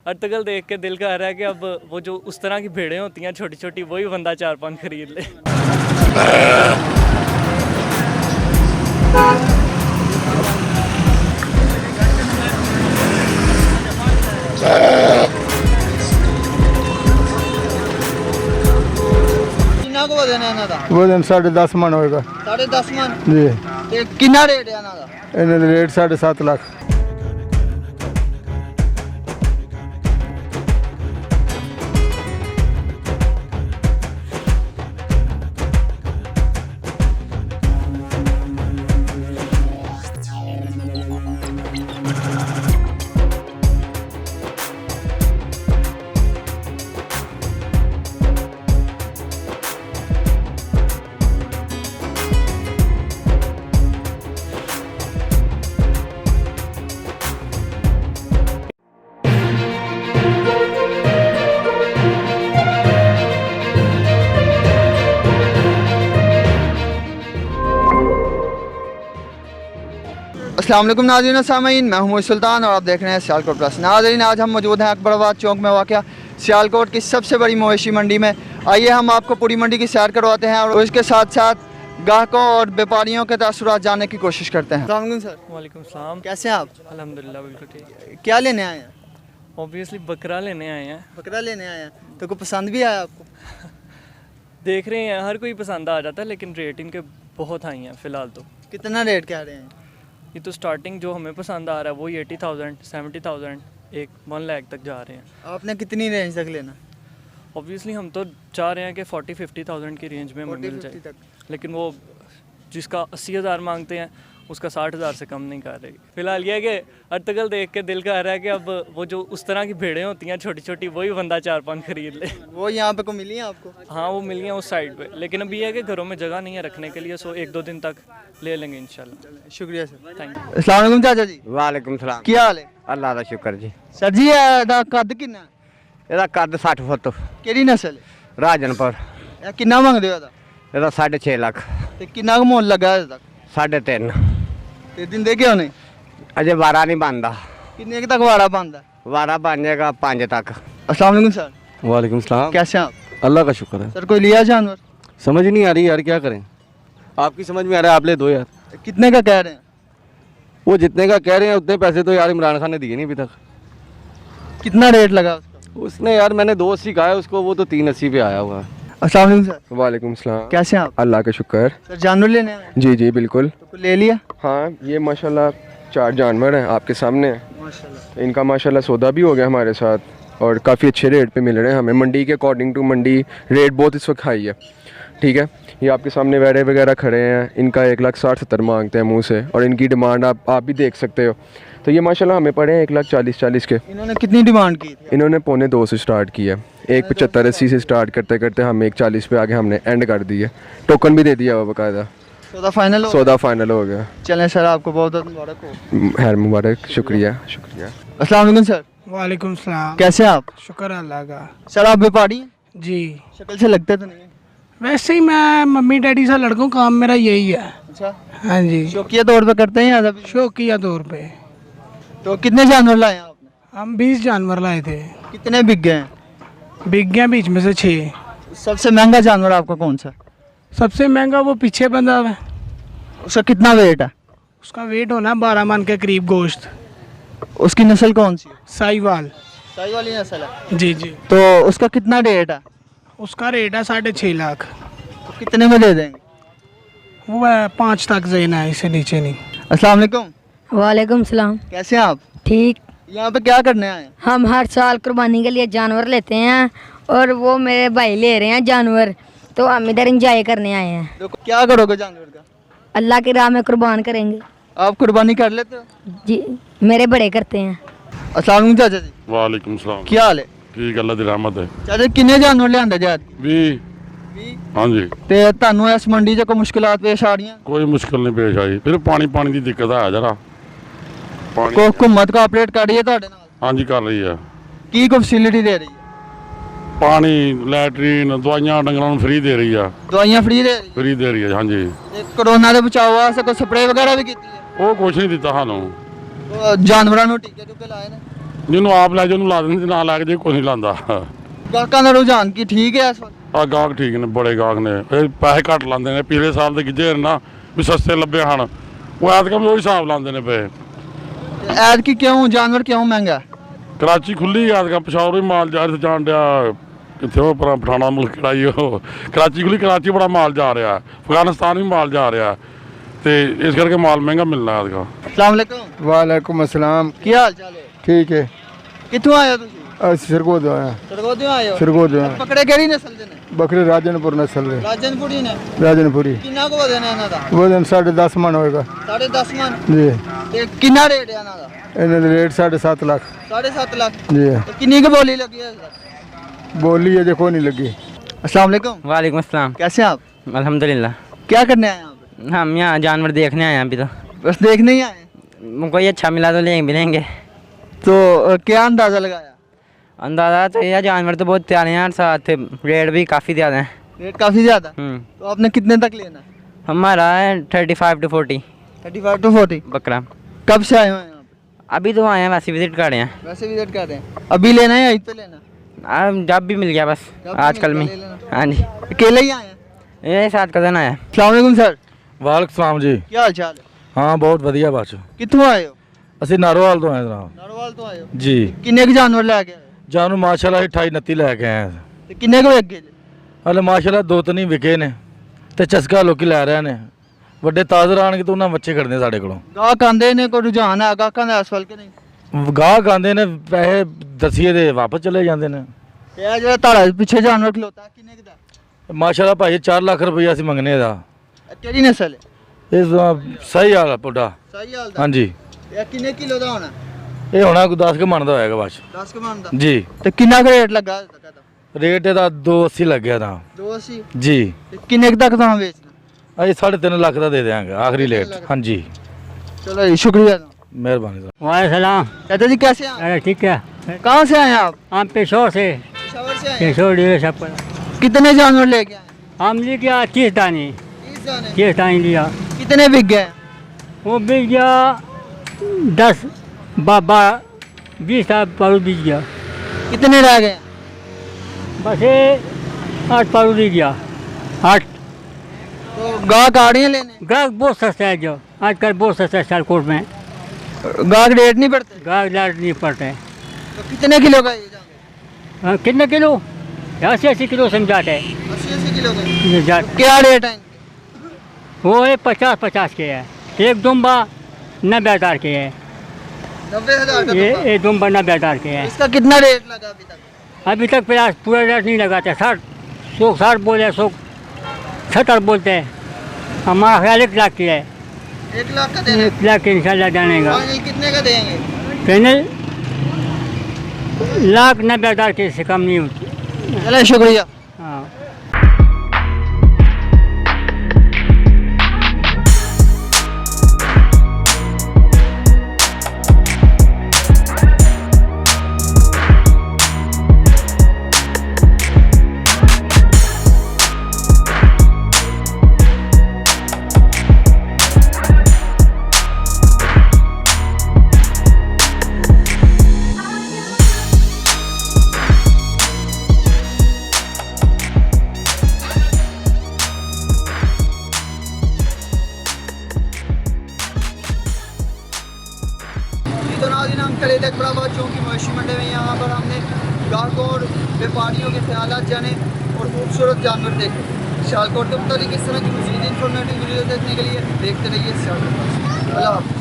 Ertugrul देख के दिल कह रहा है कि अब वो जो उस तरह की भेड़ें होती हैं छोटी छोटी, वही बंदा 4-5 खरीद ले। को देना है ना था वो दिन 10.5 मन होएगा। 10.5 मन जी। ते कितना रेट है ना था? इन्हें रेट 7.5 लाख। अस्सलाम वालेकुम नाज़रीन सामीन, मैं हूं सुल्तान और आप देख रहे हैं सियालकोट प्लस। नाज़रीन, आज हम मौजूद हैं अकबराबाद चौक में वाक़या सियालकोट की सबसे बड़ी मवेशी मंडी में। आइए हम आपको पूरी मंडी की सैर करवाते हैं और इसके साथ साथ ग्राहकों और व्यापारियों के तासुरात जानने की कोशिश करते हैं। अस्सलाम वालेकुम सर। वालेकुम सलाम। कैसे हैं आप? अल्हम्दुलिल्लाह बिल्कुल ठीक। क्या लेने आए हैं? ऑब्वियसली बकरा लेने आए हैं। बकरा लेने आए हैं, तो कोई पसंद भी आया आपको? देख रहे हैं, हर कोई पसंद आ जाता है, लेकिन रेट इनके बहुत हाई हैं फ़िलहाल तो। कितना रेट कह रहे हैं? ये तो स्टार्टिंग जो हमें पसंद आ रहा है वही 80,000, 70,000, 1 लाख तक जा रहे हैं। आपने कितनी रेंज तक लेना? ऑब्वियसली हम तो चाह रहे हैं कि 40-50,000 की रेंज में हमें मिल 40-50 जाए, तक। लेकिन वो जिसका 80,000 मांगते हैं उसका 60,000 से कम नहीं कर रही। फिलहाल ये है कि अर्तगल देख के दिल कह रहा है कि अब वो जो उस तरह की भेड़ें होती हैं छोटी छोटी, वही बंदा 4-5 खरीद ले। वो यहाँ पे को मिली है आपको? हाँ, वो मिल गया उस साइड पे, लेकिन अब ये है कि घरों में जगह नहीं है रखने के लिए, सो 1-2 दिन तक ले लेंगे इंशाल्लाह। शुक्रिया सर। Thank you. अस्सलाम वालेकुम चाचा जी। वालेकुम सलाम। ਕੀ ਹਾਲ ਹੈ? ਅੱਲਾ ਦਾ ਸ਼ੁਕਰ ਜੀ। ਸਰ ਜੀ ਇਹਦਾ ਕੱਦ ਕਿੰਨਾ ਹੈ? ਇਹਦਾ ਕੱਦ 60 ਫੁੱਟ। ਕਿਹੜੀ ਨਸਲ ਹੈ? ਰਾਜਨਪੁਰ। ਇਹ ਕਿੰਨਾ ਮੰਗਦੇ ਹੋ ਇਹਦਾ? ਇਹਦਾ 6.5 ਲੱਖ। ਤੇ ਕਿੰਨਾ ਕੁ ਮੁੱਲ ਲੱਗਾ ਅਜੇ ਤੱਕ? 3.5। ਤੇ ਦਿੰਦੇ ਕਿਉਂ ਨਹੀਂ? ਅਜੇ ਵਾਰਾ ਨਹੀਂ ਬਣਦਾ। ਕਿੰਨੇ ਕੁ ਤੱਕ ਵਾੜਾ ਪਾਉਂਦਾ? वारा बन जाएगा 5 तक। अस्सलाम वालेकुम सर। वालेकुम सलाम। कैसे हैं आप? अल्लाह का शुक्र है। सर कोई लिया जानवर? समझ नहीं आ रही यार, क्या करें? आपकी समझ में आ रहा है, आप ले दो यार। कितने का कह रहे हैं? वो जितने का कह रहे हैं उतने पैसे तो यार इमरान खान ने दिए नहीं अभी तक। कितना रेट लगा उसका? उसने यार, मैंने 280 कहा है उसको, वो तो 380 पे आया हुआ है। अस्सलाम वालेकुम सर। वालेकुम सलाम। कैसे हैं आप? अल्लाह का शुक्र। सर जानवर लेने आए हैं? जी जी बिल्कुल। तो कोई ले लिया? हाँ, ये माशाल्लाह 4 जानवर हैं आपके सामने। माशाल्लाह। इनका माशाल्लाह सौदा भी हो गया हमारे साथ और काफ़ी अच्छे रेट पे मिल रहे हैं हमें। मंडी के अकॉर्डिंग टू मंडी रेट बहुत इस वक्त हाई है। ठीक है, ये आपके सामने वैरे वगैरह खड़े हैं। इनका 1,60,70 मांगते हैं मुँह से, और इनकी डिमांड आप भी देख सकते हो। तो ये माशाल्लाह हमें पड़े हैं 1,40,000 के। इन्होंने कितनी डिमांड की थी? इन्होंने 1.25 से स्टार्ट किया, 1,75-80 से स्टार्ट करते करते हम 1,40 पे आगे हमने एंड कर दिए। टोकन भी दे दिया हुआ बाकायदा। सौदा फाइनल हो? सौदा फाइनल हो गया। चलें सर, आपको बहुत बहुत मुबारक हो। खैर मुबारक। शुक्रिया शुक्रिया। अस्सलाम वालेकुम सर। वालेकुम सलाम। कैसे हैं आप? शुक्र है अल्लाह का। सर आप व्यापारी हैं? जी, शक्ल से लगते तो नहीं है। वैसे ही मैं मम्मी डैडी से लड़कों, काम मेरा यही है। अच्छा, हाँ जी, शौकिया तौर पे करते हैं या अभी? शौकिया तौर पे। तो कितने जानवर लाए हैं आपने? हम 20 जानवर लाए थे, कितने बिक गए हैं? बिक गए बीच में से 6। सबसे महंगा जानवर आपका कौन सा? सबसे महंगा वो पीछे बंधा हुआ है, उसका कितना वेट है? उसका वेट होना 12 मन के करीब गोश्त। उसकी नस्ल कौन सी है? साहिवाल। साई वाली नस्ल है। जी जी। तो उसका कितना रेट है? उसका रेट है 6.5 लाख। तो कितने में दे देंगे? वो है 5 तक देना है, इससे नीचे नहीं। अस्सलाम वालेकुम। वालेकुम सलाम। कैसे हैं आप? ठीक। यहाँ पे क्या करने आए हैं? हम हर साल कुर्बानी के लिए जानवर लेते हैं और वो मेरे भाई ले रहे हैं जानवर, तो हम इधर एंजॉय करने आए हैं। तो क्या करोगे जानवर का? अल्लाह की राह में कुर्बान करेंगे। आप कुर्बानी कर लेते हो? जी, मेरे बड़े करते हैं। अस्सलाम वालेकुम चाचा जी। वालेकुम सलाम। क्या हाल है? ठीक, अल्लाह दी रहमत है। चाचा किन्ने जानवर लियांदे जात? 20। हाँ जी। ते ਤੁਹਾਨੂੰ ਇਸ ਮੰਡੀ 'ਚ ਕੋਈ ਮੁਸ਼ਕਲਾਤ ਪੇਸ਼ ਆ ਰਹੀਆਂ? कोई मुश्किल नहीं पेश आई, फिर पानी की दिक्कत है जरा। पानी ਕੋਈ हुकूमत ਕੋਆਪਰੇਟ ਕਰ ਰਹੀ ਹੈ ਤੁਹਾਡੇ ਨਾਲ? हाँ जी कर रही है। ਕੀ ਕੋਈ ਫੈਸਿਲਿਟੀ ਦੇ ਰਹੀ ਹੈ? पानी, लैटरीन, दवाइयां डंगरां नूं फ्री दे रही है। ਦਵਾਈਆਂ ਫ੍ਰੀ ਦੇ ਰਹੀ ਹੈ? फ्री दे रही है, हाँ जी। ਤੇ ਕਰੋਨਾ ਦੇ ਬਚਾਅ ਵਾਸਤੇ ਕੋਈ ਸਪਰੇਅ ਵਗੈਰਾ ਵੀ ਕੀਤੀ ਹੈ? वो कुछ नहीं दिता सानू। ਜਾਨਵਰਾਂ ਨੂੰ ਟੀਕੇ ਟੁਕੇ ਲਾਏ ਨੇ? ਜਿਹਨੂੰ ਆਪ ਲੈ ਜੇ ਉਹਨੂੰ ਲਾ ਦਿੰਦੇ, ਨਾ ਲੈ ਕੇ ਜੇ ਕੋਈ ਨਹੀਂ ਲਾਉਂਦਾ। ਗਾਹਕਾਂ ਦਾ ਰੁਝਾਨ ਕੀ ਠੀਕ ਹੈ ਇਸ ਵਕਤ? ਆ ਗਾਹਕ ਠੀਕ ਨੇ, ਬੜੇ ਗਾਹਕ ਨੇ, ਇਹ ਪੈਸੇ ਘੱਟ ਲਾਉਂਦੇ ਨੇ। ਪਿਛਲੇ ਸਾਲ ਦੇ ਗਿੱਜੇ ਨੇ ਨਾ ਵੀ ਸਸਤੇ ਲੱਭੇ ਹਨ, ਉਹ ਐਤਕਾਂ ਵੀ ਉਹੀ ਹਿਸਾਬ ਲਾਉਂਦੇ ਨੇ ਪਏ। ऐद की क्यों जानवर क्यों महंगा है? ਕਰਾਚੀ ਖੁੱਲੀ ਐਤਕਾਂ, ਪਸ਼ਾਵਰ ਵੀ ਮਾਲ ਜਾ ਰਿਹਾ ਜਾਣ ਡਿਆ, ਕਿੱਥੇ ਉਹ ਪਠਾਣਾ ਮੁਲਕ ਕਿਹੜਾ ਹੀ ਉਹ, ਕਰਾਚੀ ਖੁੱਲੀ, ਕਰਾਚੀ ਬੜਾ ਮਾਲ ਜਾ ਰਿਹਾ, ਅਫਗਾਨਿਸਤਾਨ ਵੀ ਮਾਲ ਜਾ ਰਿਹਾ, ਤੇ ਇਸ ਕਰਕੇ ਮਾਲ ਮਹਿੰਗਾ ਮਿਲਣਾ ਐਤਕਾਂ। अस्सलाम वालेकुम। वालेकुम अस्सलाम। ਕੀ ਹਾਲ ਚਾਲ ਹੈ? ठीक है। ਕਿੱਥੋਂ ਆਏ ਹੋ ਤੁਸੀਂ? सिरगोद आया। ਸਰਗੋਦਿਓਂ ਆਏ ਹੋ? सिरगोद आया। ਪਕੜੇ ਕਿਹੜੀ ਨਸਲ ਦੇ ਨੇ? बकरे राजनपुर नस्ल है। ਰਾਜਨਪੁਰੀ ਨੇ। राजनपुरी ਕਿੰਨਾ ਕੁ ਵਜ਼ਨ ਹੈ ਇਹਨਾਂ ਦਾ? वजन 10.5 मन होएगा 10.5 ਮਣ। जी। ਤੇ ਕਿੰਨਾ ਰੇਟ ਹੈ ਇਹਨਾਂ ਦਾ? इन्हें रेट 7.5 लाख। 7.5 ਲੱਖ। जी। ਤੇ ਕਿੰਨੀ ਕੁ ਬੋਲੀ ਲੱਗੀ ਹੈ? बोली है देखो नहीं लगी। अस्सलाम वालेकुम। वालेकुम अस्सलाम। कैसे हैं आप? अल्हम्दुलिल्लाह। क्या करने आए हैं आप? हम यहाँ जानवर देखने आए हैं अभी तो। बस देखने ही आए हैं? कोई अच्छा मिला तो लेंगे भी लेंगे। तो क्या अंदाजा लगाया? अंदाज़ा तो यह जानवर तो बहुत प्यारे हैं, साथ रेट भी काफ़ी ज़्यादा है। रेट काफ़ी ज़्यादा? तो आपने कितने तक लेना? हमारा है 35 to 40। 35 to 40 बकरा। कब से आए हुए हैं यहाँ पे? अभी तो आए हैं, वैसे विजिट कर रहे हैं। वैसे विजिट कर रहे हैं? अभी लेना है या ईद पे लेना? जब भी मिल गया बस, जब भी आजकल मिल में। गया ले लेना। हाँ जी, अकेले ही आए हैं? ये साथ कज़न आया। अस्सलाम वालेकुम सर। वालेकुम सलाम जी। क्या हाल चाल है? हाँ बहुत वधिया बस। कित्थों आए हो? ਅਸੀਂ ਨਾਰੋਵਾਲ ਤੋਂ ਆਏ ਜਨਾਬ। नारोवाल तो आए हो? जी। किन्ने के जानवर लेके आए हो? ਜਾਨੂ ਮਾਸ਼ਾਅੱਲਾ 28 29 ਲੈ ਕੇ ਆਏ ਹਾਂ। ਤੇ ਕਿੰਨੇ ਕੁ ਅੱਗੇ? ਹਲੇ ਮਾਸ਼ਾਅੱਲਾ ਦੋ ਤਿੰਨ ਹੀ ਵਿਕੇ ਨੇ ਤੇ ਚਸਕਾ ਲੋਕੀ ਲੈ ਰਹੇ ਨੇ। ਵੱਡੇ ਤਾਜ਼ਰ ਆਣਗੇ ਤਾਂ ਉਹਨਾਂ ਬੱਚੇ ਖੜਨੇ ਸਾਡੇ ਕੋਲੋਂ। ਗਾਹਕ ਆਂਦੇ ਨੇ, ਕੋਈ ਰੁਝਾਨ ਹੈ ਗਾਹਕਾਂ ਦਾ ਇਸ ਵੱਲ ਕਿ ਨਹੀਂ? ਗਾਹਕ ਆਂਦੇ ਨੇ, ਪੈਸੇ ਦਸੀਏ ਦੇ ਵਾਪਸ ਚਲੇ ਜਾਂਦੇ ਨੇ। ਤੇ ਇਹ ਜਿਹੜਾ ਤੁਹਾਡਾ ਪਿੱਛੇ ਜਾਨਵਰ ਖਲੋਤਾ ਹੈ, ਕਿੰਨੇ ਕੁ ਦਾ? ਮਾਸ਼ਾਅੱਲਾ ਭਾਈ 4 ਲੱਖ ਰੁਪਈਆ ਅਸੀਂ ਮੰਗਨੇ ਦਾ। ਇਹ ਕਿਹੜੀ ਨਸਲ ਹੈ? ਇਸ ਦਾ ਸਹੀ ਹਾਲ ਆ ਪੁੱਡਾ। ਸਹੀ ਹਾਲ ਦਾ? ਹਾਂਜੀ। ਇਹ ਕਿੰਨੇ ਕਿਲੋ ਦਾ ਹੋਣਾ? ਇਹ ਹੋਣਾ ਕੋਈ 10 ਕੁ ਮਣ ਦਾ ਹੋਏਗਾ ਬਸ। 10 ਕਮਾਨ ਦਾ? ਜੀ। ਤੇ ਕਿੰਨਾ ਕੁ ਰੇਟ ਲੱਗਾ ਤੱਕ ਦਾ? ਰੇਟ ਇਹਦਾ 280 ਲੱਗਿਆ ਤਾਂ। 280? ਜੀ। ਤੇ ਕਿੰਨੇ ਕੁ ਤੱਕ ਤਾਂ ਵੇਚਣਾ? ਅਸੀਂ 3.5 ਲੱਖ ਦਾ ਦੇ ਦੇਵਾਂਗੇ ਆਖਰੀ ਰੇਟ। ਹਾਂਜੀ। चलो जी शुक्रिया। मेहरबानी सर। वालेकुम सलाम। चाचा जी कैसे हैं आप? अरे ठीक है। कहाँ से आए हैं आप? हम पेशोर से। पेशावर से आए हैं? पेशोर डेरे सब पर। कितने जानवर लेके आए हैं? हम ले गया 30 दाने। 30 दाने? 30 दाने लिया। कितने बिक गए? वो बिक गया 10 20 पारू बिक गया। कितने रह गए? बस ये 8 पारू बिक गया। 8। तो गाहक आ रहे हैं लेने? गाहक बहुत सस्ता है, जो आजकल बहुत सस्ता है सियालकोट में। गाहक रेट नहीं पड़ते? गाहक रेट नहीं पड़ते। तो कितने किलो का ये जानवर? कितने किलो? 80 किलो समझाते हैं। 80 किलो का? तो क्या रेट है इनके? वो है 50 के है। एक दुम्बा 90,000 के है। 90,000 का ये दुम्बा? एक दुम्बा 90,000 के है। इसका कितना रेट लगा अभी तक? अभी तक प्रयास पूरा रेट नहीं लगाते। 60 बोले, 70 बोलते हैं। हमारा ख्याल 1 लाख की है। 1 लाख का देना? 1 लाख के इंशाल्लाह जाने का। फाइनल कितने का देंगे? फाइनल 1,90,000 के से कम नहीं होती। चले शुक्रिया। हाँ। तो नाज़रीन हम खड़े थे खुराबाद चौक की मवेशी मंडी में। यहाँ पर हमने ग्राहकों और व्यापारियों के ख्यालात जाने और खूबसूरत जानवर देखे। सियालकोट के मुताबिक इस तरह की मज़ीद इन्फॉर्मेटिव वीडियो देखने के लिए देखते रहिए सियालकोट। अल्लाह हाफ़िज़।